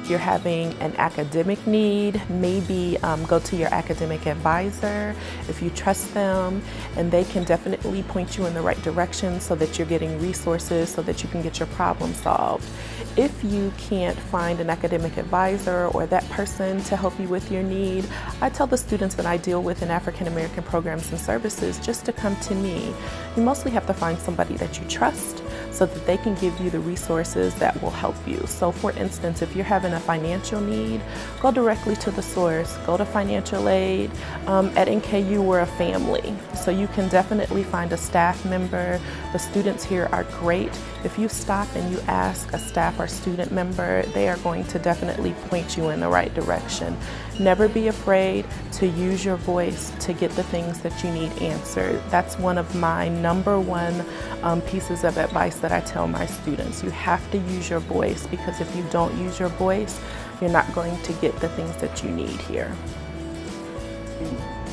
If you're having an academic need, maybe go to your academic advisor if you trust them, and they can definitely point you in the right direction so that you're getting resources so that you can get your problem solved. If you can't find an academic advisor or that person to help you with your need, I tell the students that I deal with in African American programs and services just to come to me. You mostly have to find somebody that you trust so that they can give you the resources that will help you. So for instance, if you're having a financial need, go directly to the source. Go to financial aid. At NKU, we're a family, so you can definitely find a staff member. The students here are great. If you stop and you ask a staff or student member, they are going to definitely point you in the right direction. Never be afraid to use your voice to get the things that you need answered. That's one of my #1 pieces of advice that I tell my students. You have to use your voice, because if you don't use your voice, you're not going to get the things that you need here.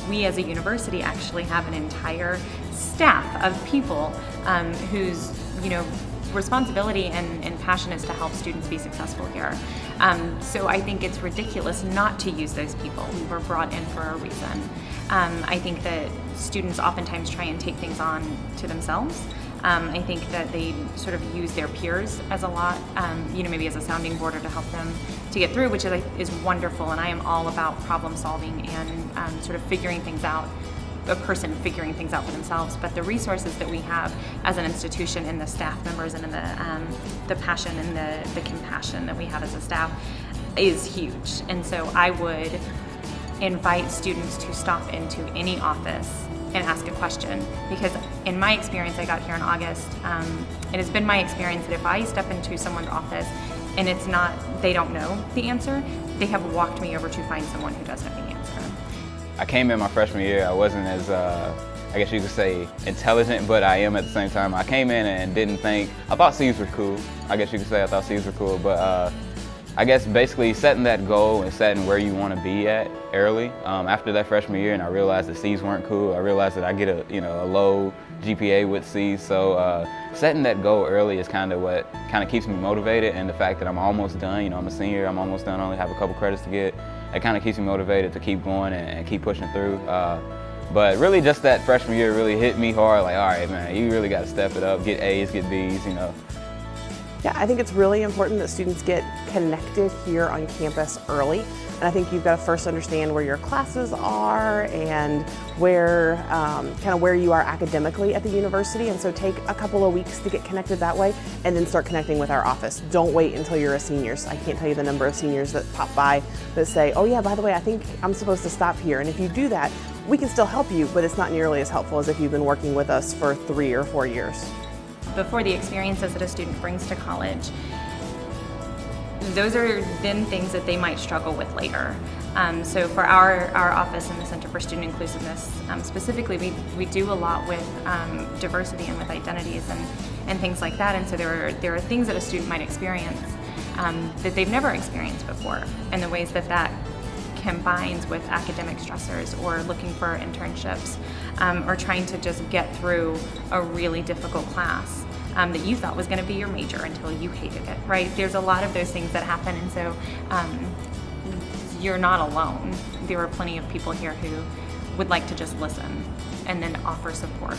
We as a university actually have an entire staff of people whose responsibility and passion is to help students be successful here. So I think it's ridiculous not to use those people. We were brought in for a reason. I think that students oftentimes try and take things on to themselves. I think that they sort of use their peers as a lot, maybe as a sounding board or to help them to get through, which is wonderful, and I am all about problem solving and sort of figuring things out, a person figuring things out for themselves. But the resources that we have as an institution, in the staff members and in the passion and the compassion that we have as a staff is huge. And so I would invite students to stop into any office and ask a question, because in my experience, I got here in August, it has been my experience that if I step into someone's office and they don't know the answer, they have walked me over to find someone who does know the answer. I came in my freshman year, I wasn't as, I guess you could say, intelligent, but I am at the same time. I came in and I thought C's were cool. I guess you could say I thought C's were cool, but I guess basically setting that goal and setting where you want to be at early. After that freshman year, and I realized that C's weren't cool, I realized that I get a low GPA with C's. So setting that goal early is kind of what keeps me motivated, and the fact that I'm almost done. I'm a senior, I'm almost done, I only have a couple credits to get. It kind of keeps me motivated to keep going and keep pushing through. But really, just that freshman year really hit me hard. Like, all right, man, you really got to step it up, get A's, get B's, Yeah, I think it's really important that students get connected here on campus early. And I think you've got to first understand where your classes are and where you are academically at the university. And so take a couple of weeks to get connected that way, and then start connecting with our office. Don't wait until you're a senior. I can't tell you the number of seniors that pop by that say, oh yeah, by the way, I think I'm supposed to stop here. And if you do that, we can still help you, but it's not nearly as helpful as if you've been working with us for 3 or 4 years. Before the experiences that a student brings to college, those are then things that they might struggle with later. So for our office and the Center for Student Inclusiveness, specifically, we do a lot with diversity and with identities and things like that. And so there are things that a student might experience that they've never experienced before, and the ways that combines with academic stressors or looking for internships or trying to just get through a really difficult class that you thought was going to be your major until you hated it, right? There's a lot of those things that happen, and so you're not alone. There are plenty of people here who would like to just listen and then offer support.